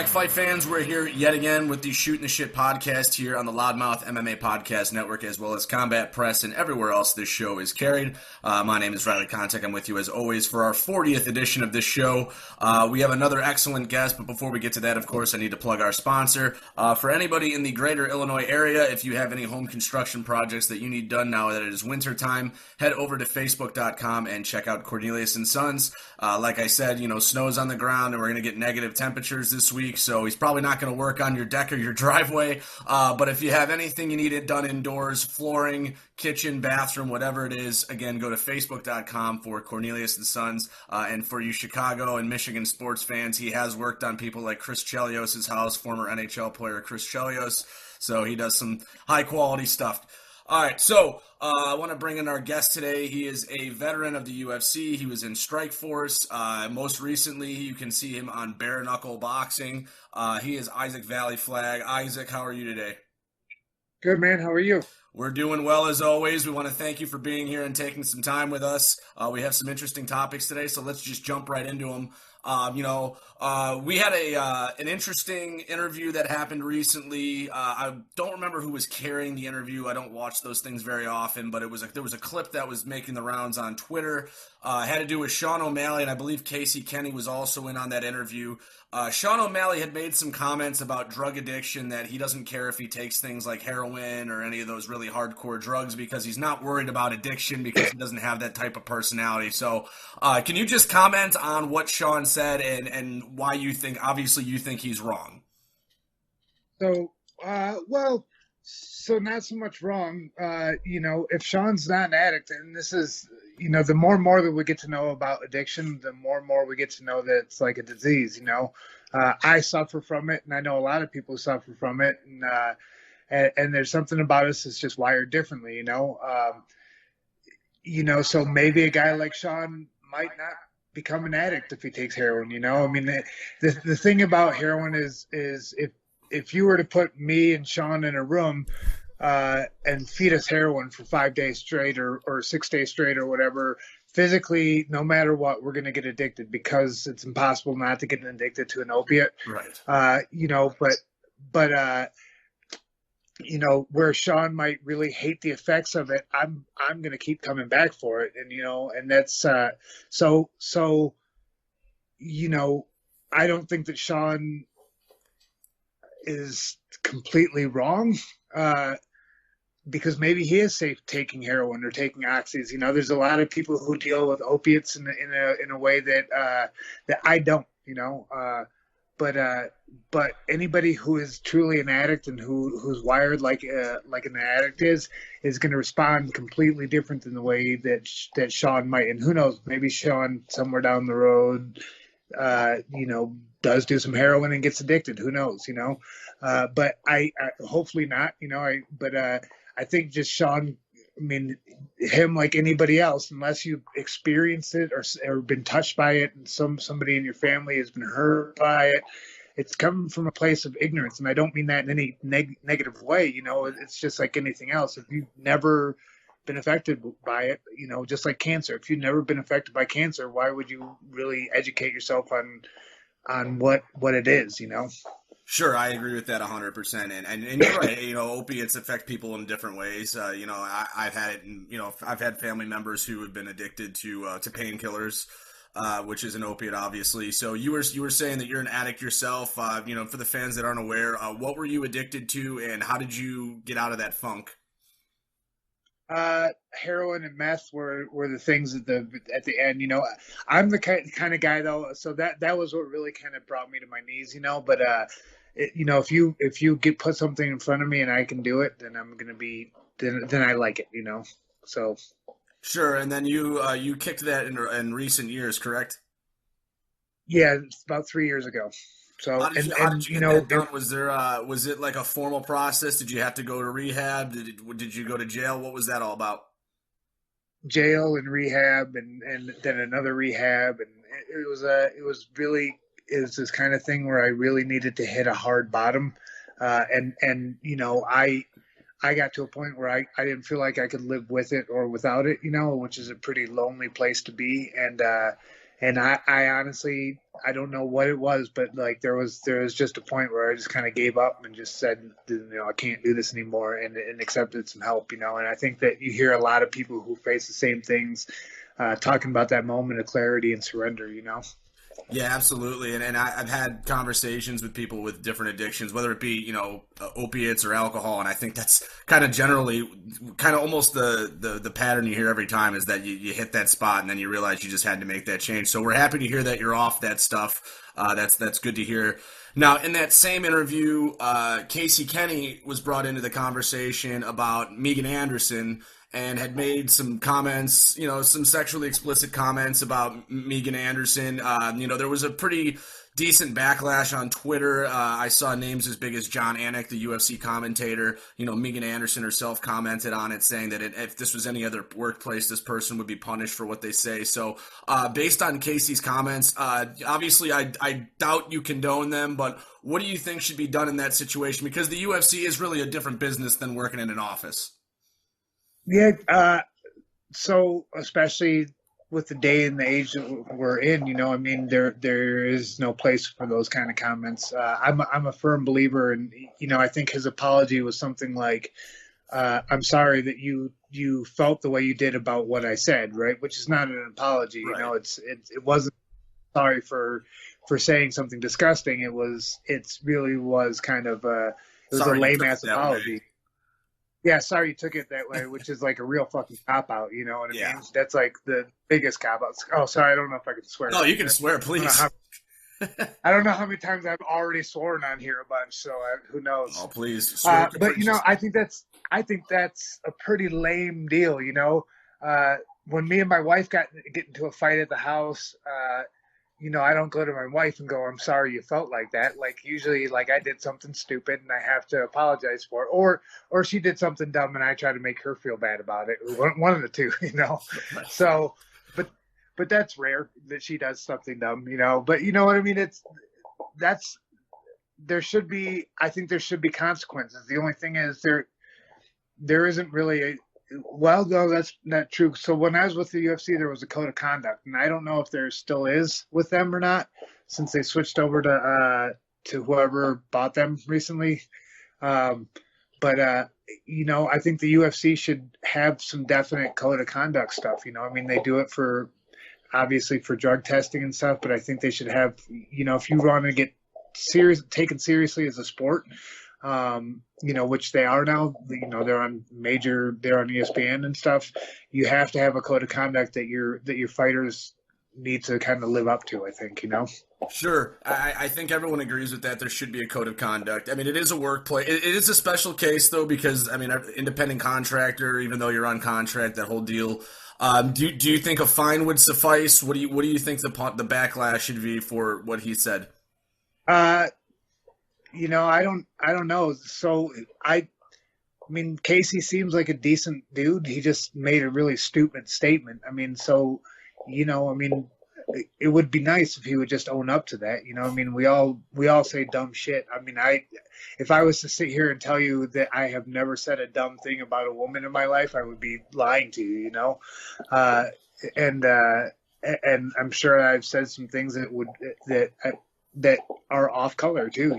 back, fight fans. We're here yet again with the Shootin' the Shit podcast here on the Loudmouth MMA Podcast Network, as well as Combat Press and everywhere else this show is carried. My name is Vallie-Flagg. I'm with you as always for our 40th edition of this show. We have another excellent guest, but before we get to that, of course, I need to plug our sponsor. For anybody in the greater Illinois area, if you have any home construction projects that you need done now that it is winter time, head over to Facebook.com and check out Cornelius & Sons. Like I said, snow's on the ground and we're going to get negative temperatures this week, so he's probably not going to work on your deck or your driveway. But if you have anything you need it done indoors, flooring, kitchen, bathroom, whatever it is, again, go to Facebook.com for Cornelius & Sons. And for you Chicago and Michigan sports fans, he has worked on people like Chris Chelios' house, former NHL player Chris Chelios. So he does some high-quality stuff. All right, so I want to bring in our guest today. He is a veteran of the UFC. He was in Strikeforce. Most recently, you can see him on bare-knuckle boxing. He is Isaac Vallie-Flagg. Isaac, how are you today? Good, man. How are you? We're doing well as always. We want to thank you for being here and taking some time with us. We have some interesting topics today, so let's just jump right into them. We had an interesting interview that happened recently. I don't remember who was carrying the interview. I don't watch those things very often, but there was a clip that was making the rounds on Twitter. It had to do with Sean O'Malley, and I believe Casey Kenny was also in on that interview. Sean O'Malley had made some comments about drug addiction, that he doesn't care if he takes things like heroin or any of those really hardcore drugs because he's not worried about addiction because he doesn't have that type of personality. So can you just comment on what Sean said and why you think he's wrong? So not so much wrong. If Sean's not an addict, and this is, the more and more that we get to know about addiction, the more and more we get to know that it's like a disease. I suffer from it, and I know a lot of people suffer from it, and there's something about us that's just wired differently. So maybe a guy like Sean might not become an addict if he takes heroin. I mean, the thing about heroin is if you were to put me and Shawn in a room and feed us heroin for 5 days straight or 6 days straight or whatever, physically, no matter what, we're going to get addicted because it's impossible not to get addicted to an opiate. Right. Where Shawn might really hate the effects of it, I'm going to keep coming back for it. And that's I don't think that Shawn is completely wrong, because maybe he is safe taking heroin or taking oxys. There's a lot of people who deal with opiates in a way that I don't. But anybody who is truly an addict and who's wired like an addict is going to respond completely different than the way that Shawn might. And who knows, maybe Shawn somewhere down the road, does do some heroin and gets addicted. Who knows, but I hopefully not, I think just Shawn, I mean, him like anybody else, unless you've experienced it or been touched by it and somebody in your family has been hurt by it, it's coming from a place of ignorance. And I don't mean that in any negative way. It's just like anything else. If you've never been affected by it, just like cancer, if you've never been affected by cancer, why would you really educate yourself on what it is, Sure, I agree with that 100%, and you're right. Opiates affect people in different ways. I've had it, and I've had family members who have been addicted to painkillers, which is an opiate, obviously. So you were saying that you're an addict yourself. For the fans that aren't aware, what were you addicted to, and how did you get out of that funk? Heroin and meth were the things at the end. I'm the kind of guy though, so that was what really kind of brought me to my knees. But if you put something in front of me and I can do it, then I'm gonna be then I like it. So sure. And then you kicked that in recent years, correct? Yeah, it's about 3 years ago. So how did you get that done? Was it like a formal process? Did you have to go to rehab? Did you go to jail? What was that all about? Jail and rehab and then another rehab, and it was this kind of thing where I really needed to hit a hard bottom, and I got to a point where I didn't feel like I could live with it or without it, which is a pretty lonely place to be, and I honestly I don't know what it was, but like there was just a point where I just kind of gave up and just said, I can't do this anymore, and accepted some help, And I think that you hear a lot of people who face the same things talking about that moment of clarity and surrender, Yeah, absolutely. And I've had conversations with people with different addictions, whether it be, opiates or alcohol. And I think that's kind of generally kind of almost the pattern you hear every time is that you hit that spot and then you realize you just had to make that change. So we're happy to hear that you're off that stuff. That's good to hear. Now, in that same interview, Casey Kenny was brought into the conversation about Megan Anderson and had made some comments, some sexually explicit comments about Megan Anderson. There was a pretty decent backlash on Twitter. I saw names as big as John Anik, the UFC commentator. Megan Anderson herself commented on it, saying that if this was any other workplace, this person would be punished for what they say. So based on Casey's comments, obviously I doubt you condone them, but what do you think should be done in that situation? Because the UFC is really a different business than working in an office. Yeah, so especially with the day and the age that we're in, there is no place for those kind of comments. I'm a firm believer, and I think his apology was something like, "I'm sorry that you felt the way you did about what I said," right? Which is not an apology, Right. It wasn't sorry for saying something disgusting. It really was kind of it was Sorry a you lame took it ass that apology. way. Yeah, sorry you took it that way, which is like a real fucking cop out. You know what I Yeah. mean? That's like the biggest cop out. Oh, sorry, I don't know if I can swear. No, you can swear, please. I don't know how many times I've already sworn on here a bunch, so who knows? Oh, please. Swear But I think that's a pretty lame deal. When me and my wife get into a fight at the house, I don't go to my wife and go, "I'm sorry you felt like that." Like usually, like I did something stupid and I have to apologize for it, or she did something dumb and I try to make her feel bad about it. One of the two, So, but that's rare that she does something dumb, But you know what I mean? I think there should be consequences. The only thing is there isn't really well, no, that's not true. So when I was with the UFC, there was a code of conduct, and I don't know if there still is with them or not, since they switched over to whoever bought them recently. But I think the UFC should have some definite code of conduct stuff. They do it obviously for drug testing and stuff, but I think they should have, if you want to get taken seriously as a sport, which they are now, they're on ESPN and stuff. You have to have a code of conduct that your fighters need to kind of live up to, I think, Sure. I think everyone agrees with that. There should be a code of conduct. I mean, it is a workplace. It is a special case, though, because, independent contractor, even though you're on contract, that whole deal. Do you think a fine would suffice? What do you think the backlash should be for what he said? I don't know. So Casey seems like a decent dude. He just made a really stupid statement. It would be nice if he would just own up to that. We all say dumb shit. If I was to sit here and tell you that I have never said a dumb thing about a woman in my life, I would be lying to you, and I'm sure I've said some things that are off color too.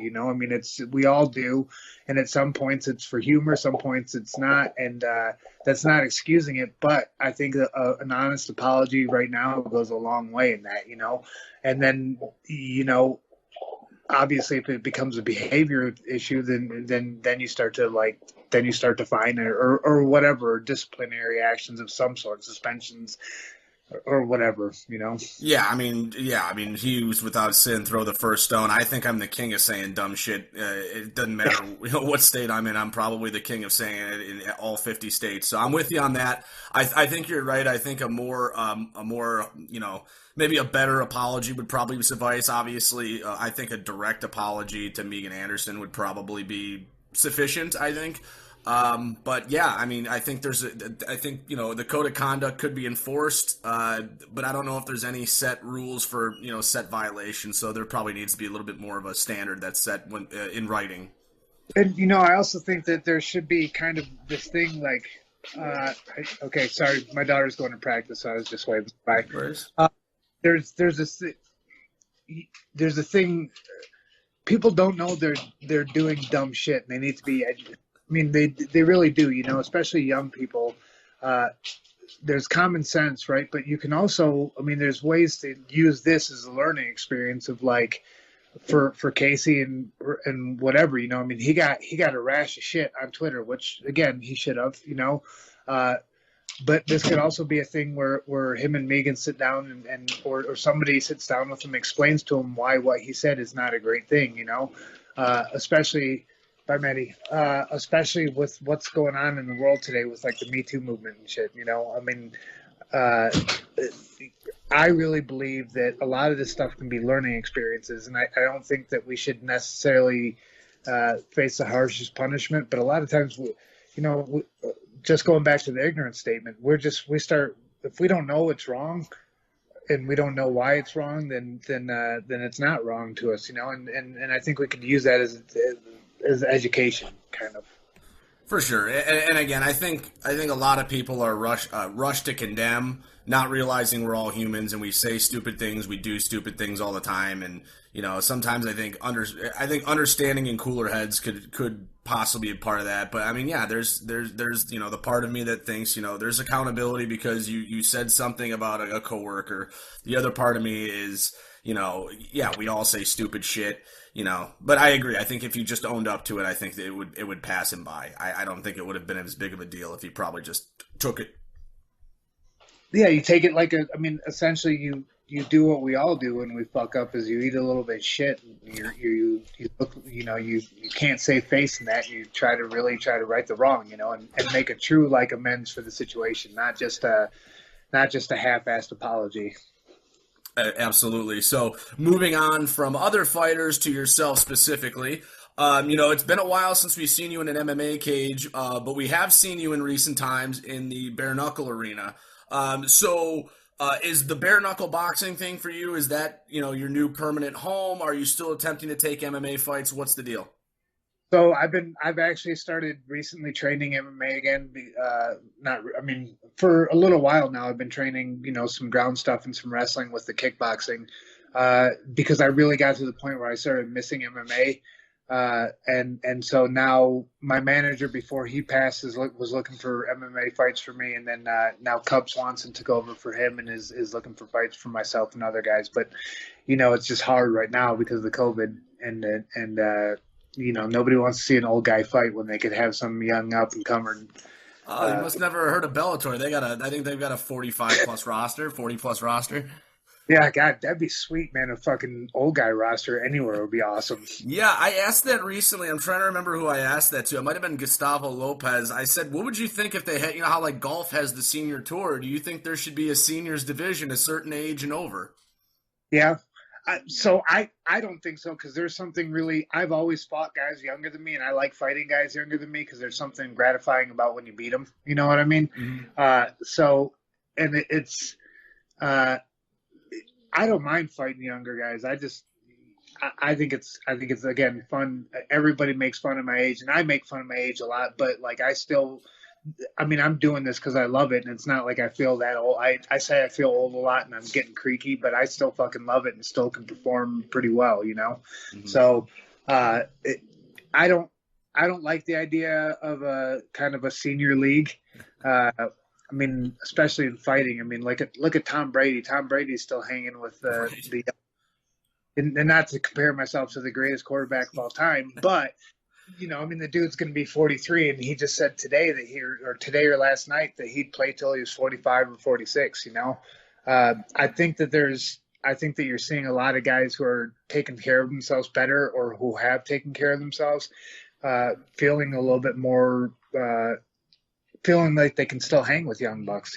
We all do, and at some points it's for humor, some points it's not, and that's not excusing it. But I think an honest apology right now goes a long way in that, And then obviously if it becomes a behavior issue, then you start to fine it or whatever, disciplinary actions of some sort, suspensions or whatever, Yeah, he was without sin, throw the first stone. I think I'm the king of saying dumb shit. It doesn't matter what state I'm in. I'm probably the king of saying it in all 50 states. So I'm with you on that. I think you're right. I think a more maybe a better apology would probably suffice. Obviously, I think a direct apology to Megan Anderson would probably be sufficient, I think. But yeah, I think the code of conduct could be enforced, but I don't know if there's any set rules for, set violations. So there probably needs to be a little bit more of a standard that's set when, in writing. And, I also think that there should be kind of this thing like, okay, sorry, my daughter's going to practice, so I was just waving by. There's this, there's a thing. People don't know they're doing dumb shit, and they need to be. I mean, they really do. Especially young people. There's common sense, right? But you can also, there's ways to use this as a learning experience of like, for Casey and whatever, he got a rash of shit on Twitter, which again he should have, but this could also be a thing where him and Megan sit down or somebody sits down with him, explains to him why what he said is not a great thing, especially by Maddie, especially with what's going on in the world today with like the Me Too movement and shit, I really believe that a lot of this stuff can be learning experiences, and I don't think that we should necessarily face the harshest punishment. But a lot of times, just going back to the ignorance statement, we start, if we don't know it's wrong and we don't know why it's wrong, then it's not wrong to us, and I think we could use that as education, kind of. For sure, and again, I think a lot of people are rushed to condemn, not realizing we're all humans and we say stupid things, we do stupid things all the time, and sometimes I think understanding in cooler heads could possibly be a part of that. But there's the part of me that thinks there's accountability because you said something about a coworker. The other part of me is we all say stupid shit. But I agree. I think if you just owned up to it, I think that it would pass him by. I don't think it would have been as big of a deal if he probably just took it. Yeah, you take it like essentially you do what we all do when we fuck up is you eat a little bit of shit. You look, you can't save face in that. You try to right the wrong, and make a true like amends for the situation, not just a half-assed apology. Absolutely. So moving on from other fighters to yourself specifically, it's been a while since we've seen you in an MMA cage, but we have seen you in recent times in the bare-knuckle arena. Is the bare-knuckle boxing thing for you, is that, your new permanent home? Are you still attempting to take MMA fights? What's the deal? So I've actually started recently training MMA again. For a little while now, I've been training, some ground stuff and some wrestling with the kickboxing, because I really got to the point where I started missing MMA. And so now my manager, before he passed, was looking for MMA fights for me. And then, now Cub Swanson took over for him and is looking for fights for myself and other guys. But, it's just hard right now because of the COVID and nobody wants to see an old guy fight when they could have some young up and comer. You must never heard of Bellator. I think they've got a 40 plus roster. Yeah, God, that'd be sweet, man. A fucking old guy roster anywhere would be awesome. Yeah, I asked that recently. I'm trying to remember who I asked that to. It might have been Gustavo Lopez. I said, what would you think if they had, how like golf has the senior tour? Do you think there should be a seniors division, a certain age and over? Yeah. So I don't think so, because there's something really, I've always fought guys younger than me, and I like fighting guys younger than me because there's something gratifying about when you beat them. You know what I mean? Mm-hmm. It's I don't mind fighting younger guys. I think it's again fun. Everybody makes fun of my age, and I make fun of my age a lot. But like I'm doing this because I love it, and it's not like I feel that old. I say I feel old a lot, and I'm getting creaky, but I still fucking love it and still can perform pretty well, Mm-hmm. So I don't like the idea of a kind of a senior league. Especially in fighting. Look at Tom Brady. Tom Brady's still hanging with the and not to compare myself to the greatest quarterback of all time, but the dude's going to be 43, and he just said today or last night that he'd play till he was 45 or 46. I think that you're seeing a lot of guys who are taking care of themselves better, or who have taken care of themselves, feeling a little bit more. Feeling like they can still hang with young bucks,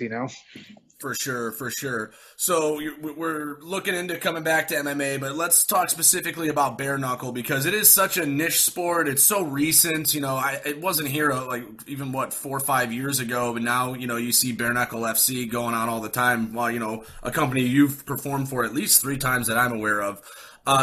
For sure. So we're looking into coming back to MMA, but let's talk specifically about bare knuckle, because it is such a niche sport. It's so recent. It wasn't here like even 4 or 5 years ago, but now you see bare knuckle FC going on all the time. While a company you've performed for at least 3 times that I'm aware of.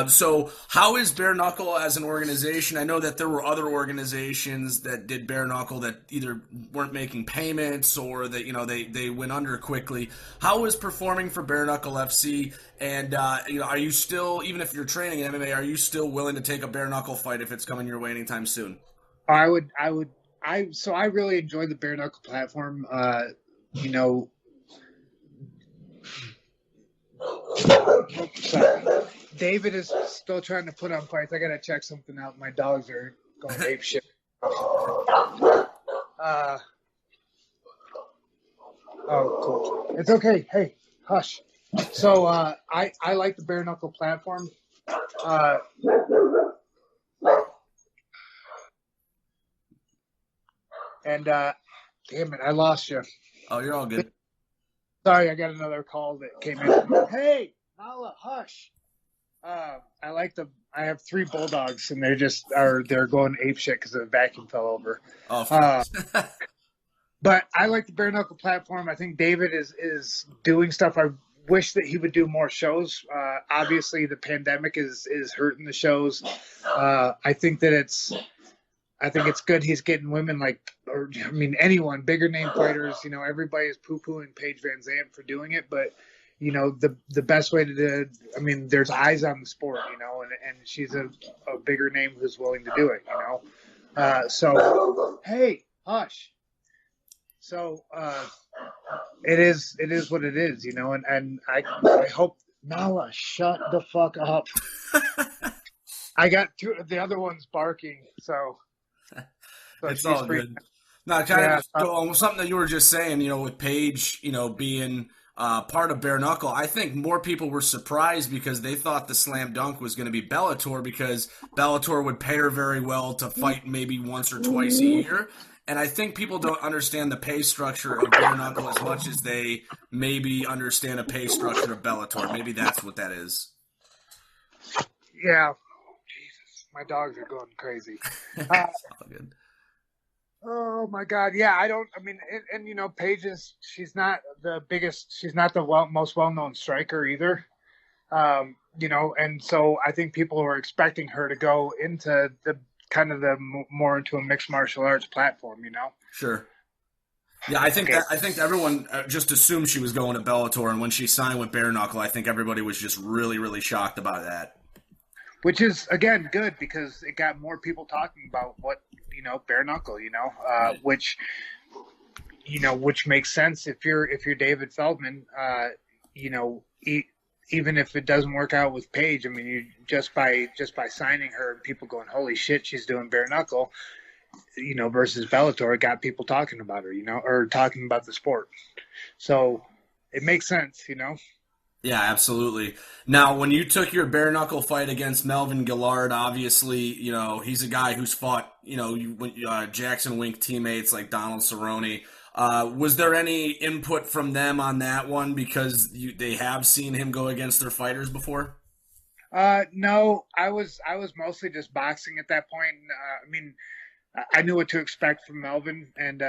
So how is Bare Knuckle as an organization? I know that there were other organizations that did Bare Knuckle that either weren't making payments or that, they went under quickly. How is performing for Bare Knuckle FC? And, are you still, even if you're training in MMA, are you still willing to take a Bare Knuckle fight if it's coming your way anytime soon? So I really enjoy the bare knuckle platform. Sorry. David is still trying to put on fights. I gotta check something out. My dogs are going ape shit. Oh, cool. It's okay. Hey, hush. So I like the bare knuckle platform. And damn it, I lost you. Oh, you're all good. Sorry, I got another call that came in. Hey, Nala, hush. I have 3 bulldogs, and they're going ape shit because the vacuum fell over. Oh, but I like the bare knuckle platform. I think David is doing stuff. I wish that he would do more shows. Obviously, the pandemic is hurting the shows. I think it's good he's getting women anyone, bigger name fighters. Everybody is poo-pooing Paige Van Zandt for doing it, but the best way to do it, there's eyes on the sport, and she's a bigger name who's willing to do it, so hey, hush. So it is what it is, and I hope Nala, shut the fuck up. I got the other one's barking, so it's all good. No, something that you were just saying, with Paige, being part of Bare Knuckle, I think more people were surprised because they thought the slam dunk was going to be Bellator because Bellator would pay her very well to fight maybe once or twice a year. And I think people don't understand the pay structure of Bare Knuckle as much as they maybe understand a pay structure of Bellator. Maybe that's what that is. Yeah. Jesus, my dogs are going crazy. It's all good. Oh my God. Yeah, Paige she's not the biggest, she's not the most well-known striker either. And so I think people were expecting her to go into the more into a mixed martial arts platform, Sure. Yeah, I think everyone just assumed she was going to Bellator, and when she signed with Bare Knuckle, I think everybody was just really, really shocked about that. Which is, again, good because it got more people talking about what, bare knuckle, Right. which makes sense if you're David Feldman, even if it doesn't work out with Paige. You just by signing her and people going, holy shit, she's doing bare knuckle, versus Bellator, it got people talking about her, or talking about the sport. So it makes sense, Yeah, absolutely. Now, when you took your bare knuckle fight against Melvin Gillard, obviously, he's a guy who's fought, Jackson Wink teammates like Donald Cerrone. Was there any input from them on that one because they have seen him go against their fighters before? No, I was mostly just boxing at that point. I knew what to expect from Melvin, and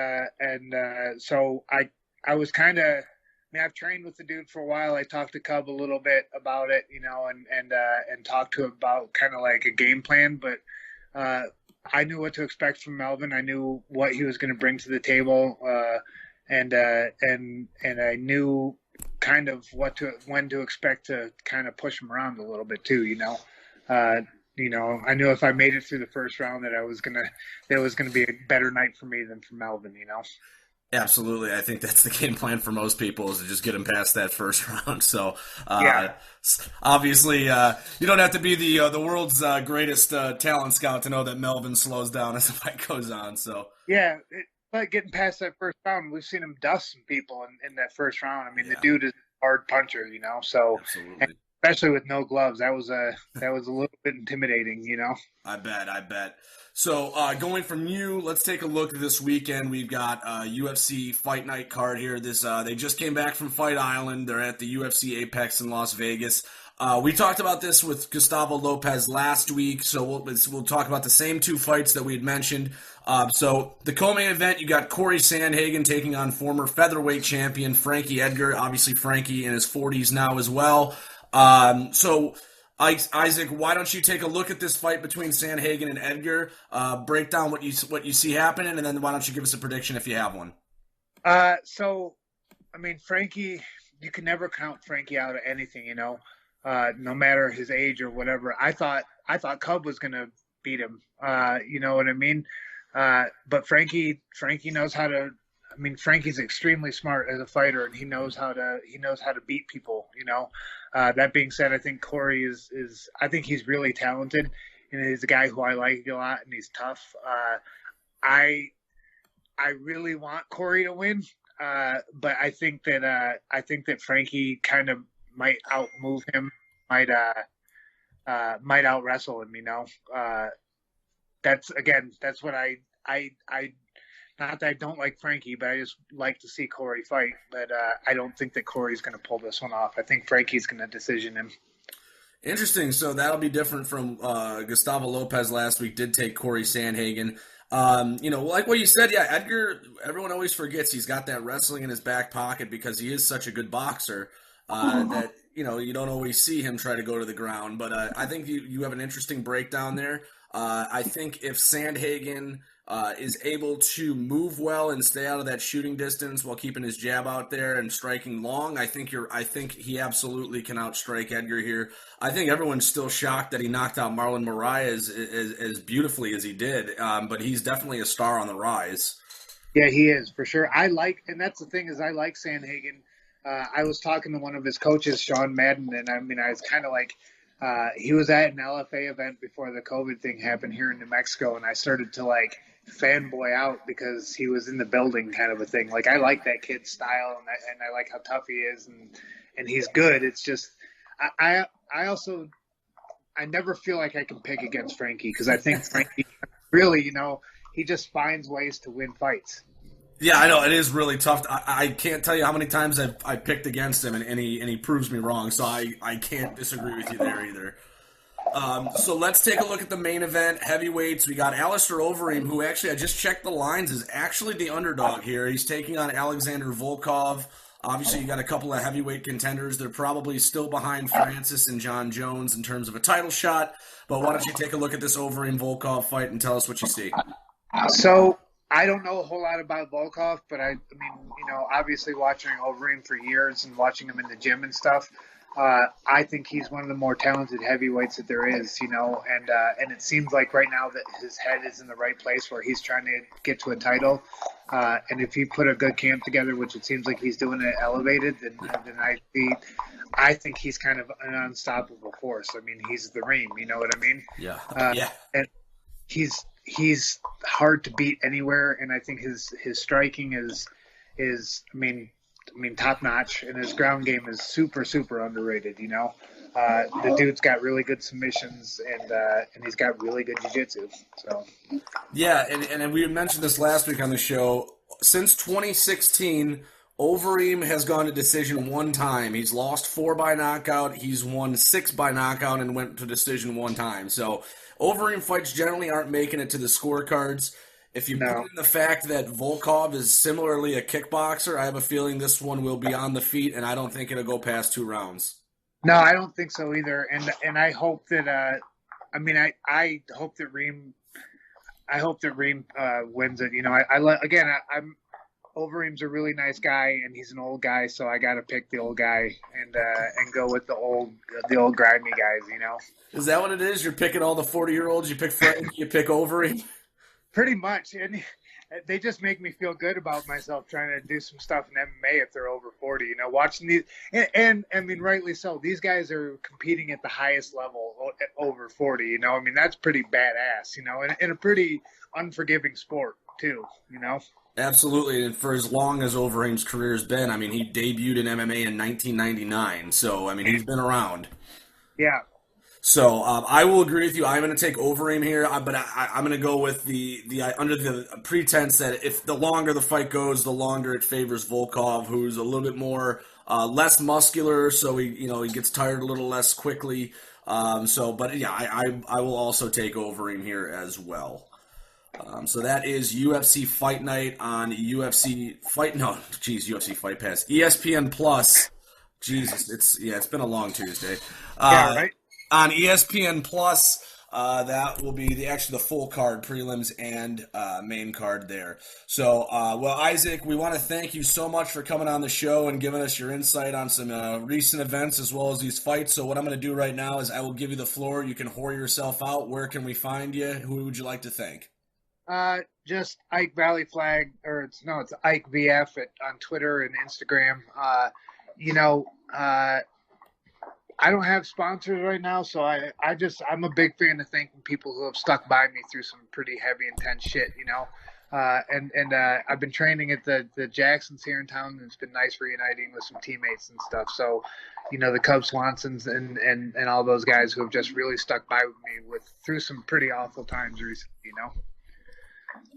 so I was kind of. I've trained with the dude for a while. I talked to Cub a little bit about it, and talked to him about kind of like a game plan. But I knew what to expect from Melvin. I knew what he was going to bring to the table, and I knew kind of when to expect to kind of push him around a little bit too. I knew if I made it through the first round that it was gonna be a better night for me than for Melvin. Absolutely. I think that's the game plan for most people is to just get them past that first round. So, yeah. Obviously, you don't have to be the world's greatest talent scout to know that Melvin slows down as the fight goes on. So, yeah, but getting past that first round, we've seen him dust some people in that first round. The dude is a hard puncher, so absolutely. Especially with no gloves, that was a little bit intimidating, I bet. So going from you, let's take a look at this weekend. We've got a UFC Fight Night card here. They just came back from Fight Island. They're at the UFC Apex in Las Vegas. We talked about this with Gustavo Lopez last week, so we'll talk about the same 2 fights that we had mentioned. So the co-main event, you got Corey Sandhagen taking on former featherweight champion Franky Edgar. Obviously, Franky in his 40s now as well. Isaac, why don't you take a look at this fight between Sandhagen and Edgar? Break down what you see happening, and then why don't you give us a prediction if you have one? So, I mean, Franky, you can never count Franky out of anything, no matter his age or whatever. I thought Cub was gonna beat him. You know what I mean? But Franky knows how to. I mean, Franky's extremely smart as a fighter, and he knows how to beat people. That being said, I think Corey is I think he's really talented, and he's a guy who I like a lot, and he's tough. I really want Corey to win, but I think that Franky kind of might outmove him, might out wrestle him. That's what I not that I don't like Franky, but I just like to see Corey fight. But I don't think that Corey's going to pull this one off. I think Franky's going to decision him. Interesting. So that'll be different from Gustavo Lopez last week. Did take Corey Sandhagen. Like what you said, yeah, Edgar, everyone always forgets he's got that wrestling in his back pocket because he is such a good boxer that, you don't always see him try to go to the ground. But I think you have an interesting breakdown there. I think if Sandhagen is able to move well and stay out of that shooting distance while keeping his jab out there and striking long, I think he absolutely can outstrike Edgar here. I think everyone's still shocked that he knocked out Marlon Moraes as beautifully as he did, but he's definitely a star on the rise. Yeah, he is for sure. And that's the thing is I like Sandhagen. I was talking to one of his coaches, Shawn Madden, and I mean I was kind of like. He was at an LFA event before the COVID thing happened here in New Mexico, and I started to fanboy out because he was in the building, kind of a thing. I like that kid's style, and I like how tough he is, and he's good. It's just I never feel like I can pick against Franky because I think Franky really, he just finds ways to win fights. Yeah, I know it is really tough. I can't tell you how many times I've picked against him, and he proves me wrong. So I can't disagree with you there either. So let's take a look at the main event, heavyweights. We got Alistair Overeem, who actually I just checked the lines is actually the underdog here. He's taking on Alexander Volkov. Obviously, you got a couple of heavyweight contenders. They're probably still behind Francis and John Jones in terms of a title shot. But why don't you take a look at this Overeem Volkov fight and tell us what you see? So. I don't know a whole lot about Volkov, but I mean, obviously watching Overeem for years and watching him in the gym and stuff, I think he's one of the more talented heavyweights that there is, and it seems like right now that his head is in the right place where he's trying to get to a title. And if he put a good camp together, which it seems like he's doing it elevated, then I think he's kind of an unstoppable force. I mean, he's the Reem, you know what I mean? Yeah. And he's hard to beat anywhere, and I think his striking is I mean top notch, and his ground game is super underrated. The dude's got really good submissions, and he's got really good jiu-jitsu. So yeah, and we mentioned this last week on the show. Since 2016, Overeem has gone to decision one time. He's lost 4 by knockout. He's won 6 by knockout and went to decision one time. So Overeem fights generally aren't making it to the scorecards. If you put in the fact that Volkov is similarly a kickboxer, I have a feeling this one will be on the feet, and I don't think it'll go past 2 rounds. No, I don't think so either. And I hope that I hope that Reem wins it. I'm Overeem's a really nice guy, and he's an old guy, so I got to pick the old guy and go with the old grimy guys. Is that what it is? You're picking all the 40-year-olds. You pick Franky, you pick Overeem. Pretty much, and they just make me feel good about myself trying to do some stuff in MMA if they're over 40. Watching these, and I mean, rightly so. These guys are competing at the highest level at over 40. I mean, that's pretty badass. In a pretty unforgiving sport too. Absolutely, and for as long as Overeem's career has been, I mean, he debuted in MMA in 1999, so, I mean, he's been around. Yeah. So, I will agree with you. I'm going to take Overeem here, but I'm going to go with the under the pretense that if the longer the fight goes, the longer it favors Volkov, who's a little bit more, less muscular, so he gets tired a little less quickly. But yeah, I will also take Overeem here as well. So that is UFC Fight Night on UFC Fight Pass. ESPN Plus. Jesus, it's been a long Tuesday. Yeah, right. on ESPN Plus. That will be the full card, prelims and main card there. So, well, Isaac, we want to thank you so much for coming on the show and giving us your insight on some recent events as well as these fights. So what I'm going to do right now is I will give you the floor. You can whore yourself out. Where can we find you? Who would you like to thank? Just Ike Vallie-Flagg, or it's Ike VF on Twitter and Instagram. I don't have sponsors right now, so I'm a big fan of thanking people who have stuck by me through some pretty heavy, intense shit, and I've been training at the Jacksons here in town, and it's been nice reuniting with some teammates and stuff. So, the Cub Swansons and all those guys who have just really stuck by with me through some pretty awful times recently,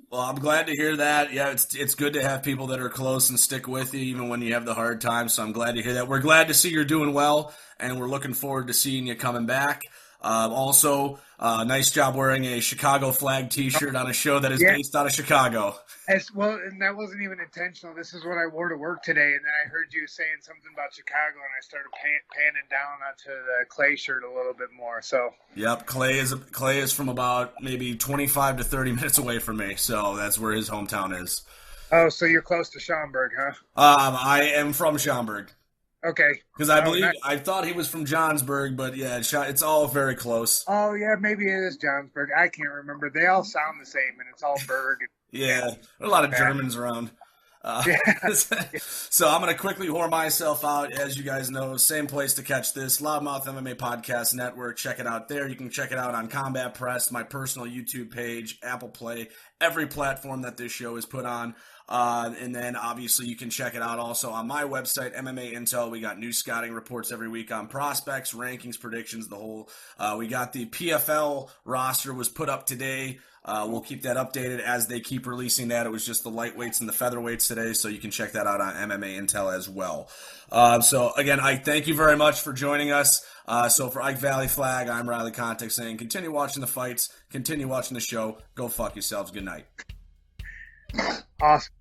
Well, I'm glad to hear that. Yeah, it's good to have people that are close and stick with you even when you have the hard times. So I'm glad to hear that. We're glad to see you're doing well, and we're looking forward to seeing you coming back. Also, nice job wearing a Chicago flag T-shirt on a show that is based out of Chicago. Well, and that wasn't even intentional. This is what I wore to work today, and then I heard you saying something about Chicago, and I started panning down onto the Clay shirt a little bit more. So. Yep, Clay is from about maybe 25 to 30 minutes away from me, so that's where his hometown is. Oh, so you're close to Schaumburg, huh? I am from Schaumburg. Okay. Because I thought he was from Johnsburg, but yeah, it's all very close. Oh, yeah, maybe it is Johnsburg. I can't remember. They all sound the same, and it's all Berg. Yeah, there are a lot of Germans around. So I'm going to quickly whore myself out. As you guys know, same place to catch this, Loudmouth MMA Podcast Network. Check it out there. You can check it out on Combat Press, my personal YouTube page, Apple Play, every platform that this show is put on. And then obviously you can check it out also on my website, MMA Intel. We got new scouting reports every week on prospects, rankings, predictions, the whole. We got the PFL roster was put up today. We'll keep that updated as they keep releasing that. It was just the lightweights and the featherweights today, so you can check that out on MMA Intel as well. So again, Ike, thank you very much for joining us. So for Ike Vallie-Flagg, I'm Riley Contact saying continue watching the fights, continue watching the show. Go fuck yourselves. Good night. Awesome.